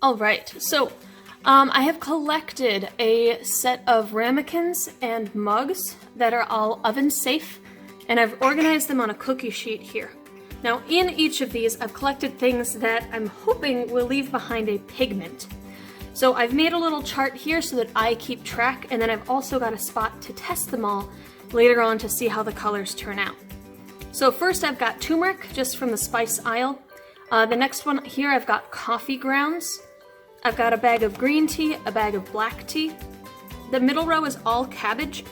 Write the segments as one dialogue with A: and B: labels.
A: Alright, so I have collected a set of ramekins and mugs that are all oven safe, and I've organized them on a cookie sheet here. Now in each of these I've collected things that I'm hoping will leave behind a pigment. So I've made a little chart here so that I keep track, and then I've also got a spot to test them all later on to see how the colors turn out. So first I've got turmeric, just from the spice aisle. The next one here I've got coffee grounds. I've got a bag of green tea, a bag of black tea. The middle row is all cabbage.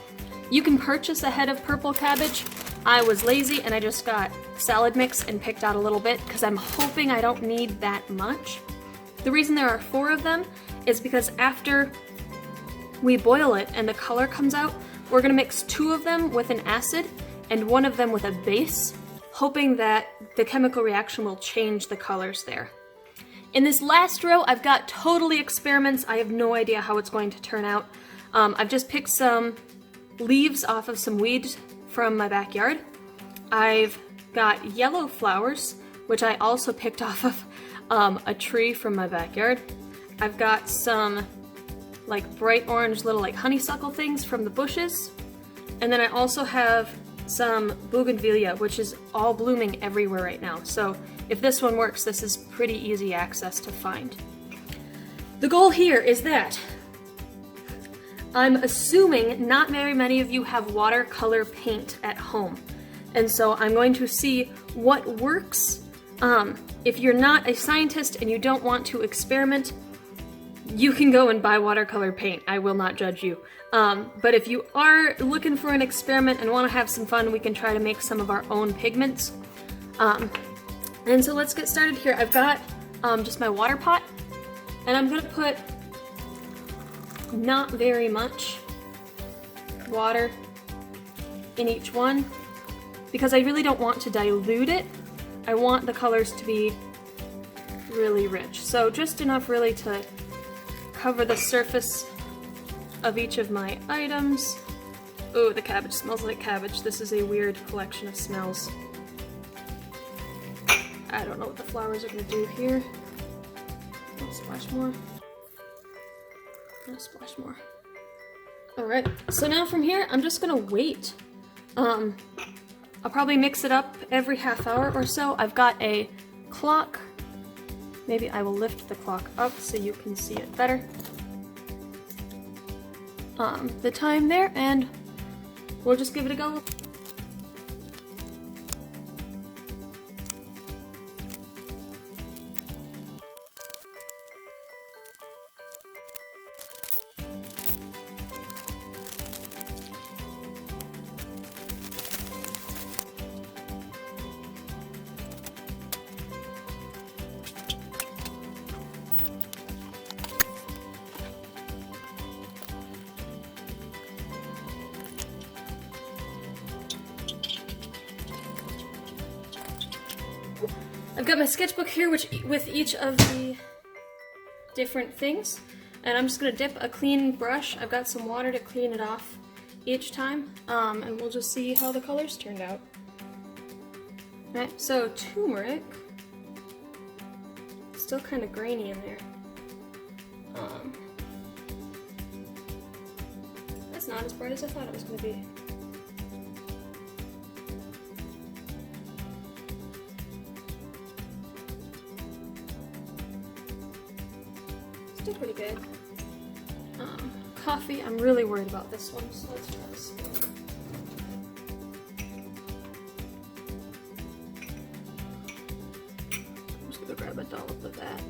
A: You can purchase a head of purple cabbage. I was lazy and I just got salad mix and picked out a little bit because I'm hoping I don't need that much. The reason there are 4 of them is because after we boil it and the color comes out, we're gonna mix 2 of them with an acid and 1 of them with a base, hoping that the chemical reaction will change the colors there. In this last row, I've got totally experiments. I have no idea how it's going to turn out. I've just picked some leaves off of some weeds from my backyard. I've got yellow flowers, which I also picked off of a tree from my backyard. I've got some like bright orange little like honeysuckle things from the bushes. And then I also have some bougainvillea, which is all blooming everywhere right now. So if this one works, this is pretty easy access to find. The goal here is that I'm assuming not very many of you have watercolor paint at home. And so I'm going to see what works. If you're not a scientist and you don't want to experiment, you can go and buy watercolor paint. I will not judge you. But if you are looking for an experiment and want to have some fun, we can try to make some of our own pigments. And so let's get started here. I've got just my water pot, and I'm gonna put not very much water in each one because I really don't want to dilute it. I want the colors to be really rich. So just enough really to cover the surface of each of my items. Oh, the cabbage smells like cabbage. This is a weird collection of smells. I don't know what the flowers are gonna do here. I'll splash more. I'll splash more. Alright, so now from here, I'm just gonna wait. I'll probably mix it up every half hour or so. I've got a clock. Maybe I will lift the clock up so you can see it better. The time there, and we'll just give it a go. I've got my sketchbook here with each of the different things, and I'm just going to dip a clean brush. I've got some water to clean it off each time, and we'll just see how the colors turned out. Alright, so turmeric, still kind of grainy in there. That's not as bright as I thought it was going to be. Still pretty good. Coffee, I'm really worried about this one, so let's try this. I'm just gonna grab a dollop of that.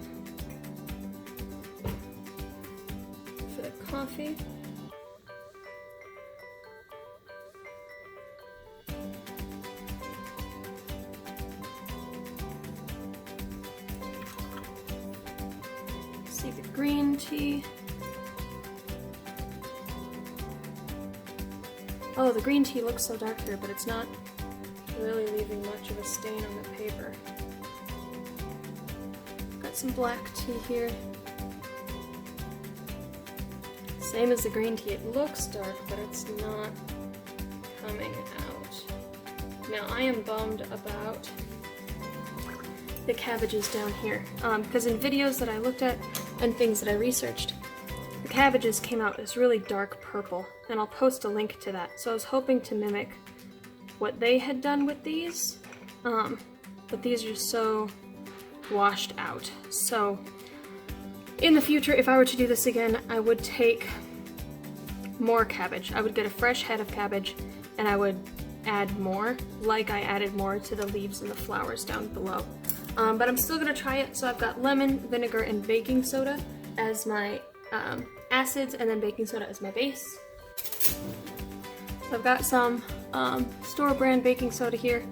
A: For the coffee. See the green tea. Oh, the green tea looks so dark here, but it's not really leaving much of a stain on the paper. Got some black tea here. Same as the green tea. It looks dark, but it's not coming out. Now, I am bummed about the cabbages down here, because in videos that I looked at, and things that I researched. The cabbages came out as really dark purple, and I'll post a link to that. So I was hoping to mimic what they had done with these, but these are so washed out. So in the future, if I were to do this again, I would take more cabbage. I would get a fresh head of cabbage and I would add more, like I added more to the leaves and the flowers down below. But I'm still gonna try it. So I've got lemon, vinegar, and baking soda as my acids, and then baking soda as my base. So I've got some store brand baking soda here.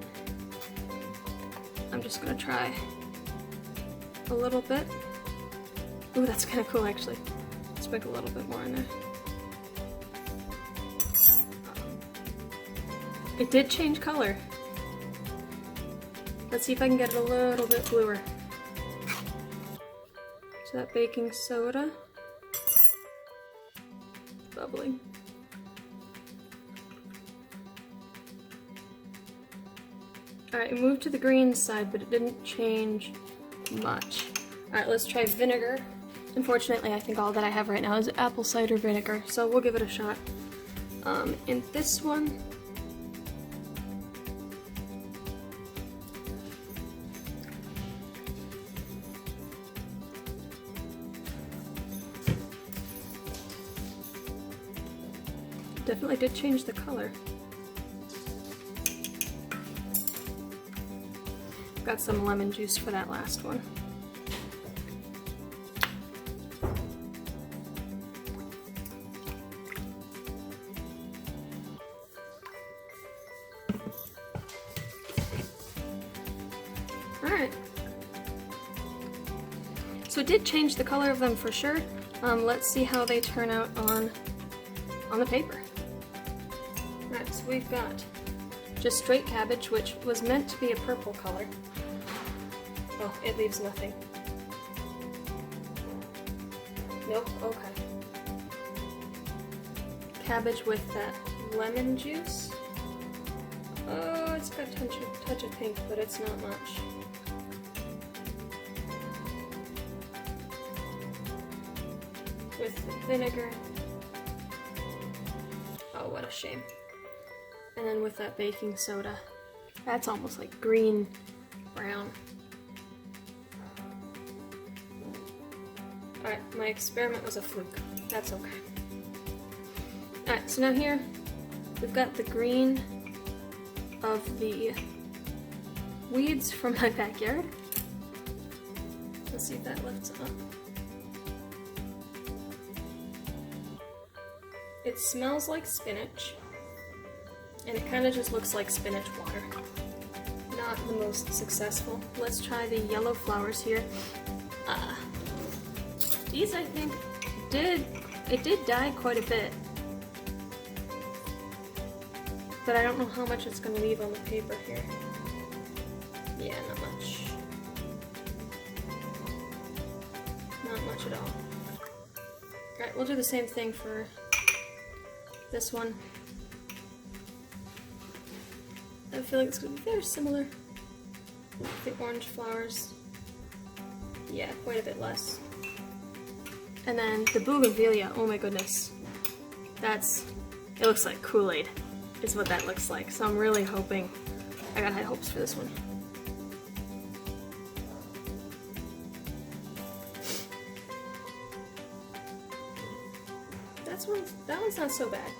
A: I'm just gonna try a little bit. Ooh, that's kind of cool actually. Sprinkle a little bit more in there. It did change color. Let's see if I can get it a little bit bluer. So that baking soda, bubbling. Alright, it moved to the green side, but it didn't change much. Alright, let's try vinegar. Unfortunately, I think all that I have right now is apple cider vinegar, so we'll give it a shot. In this one, definitely did change the color. Got some lemon juice for that last one. Alright. So it did change the color of them for sure. Let's see how they turn out on the paper. Alright, so we've got just straight cabbage, which was meant to be a purple color. Oh, it leaves nothing. Nope, okay. Cabbage with that lemon juice. Oh, it's got a touch of pink, but it's not much. With the vinegar. Oh, what a shame. And then with that baking soda. That's almost like green brown. Alright, my experiment was a fluke. That's okay. Alright, so now here we've got the green of the weeds from my backyard. Let's see if that lifts up. It smells like spinach, and it kind of just looks like spinach water. Not the most successful. Let's try the yellow flowers here. These, I think, did dye quite a bit, but I don't know how much it's going to leave on the paper here. Yeah, not much. Not much at all. Alright, we'll do the same thing for this one. I feel like it's going to be very similar. The orange flowers. Yeah, quite a bit less. And then the bougainvillea, oh my goodness. It looks like Kool-Aid is what that looks like. So I'm really hoping, I got high hopes for this one. That one's not so bad.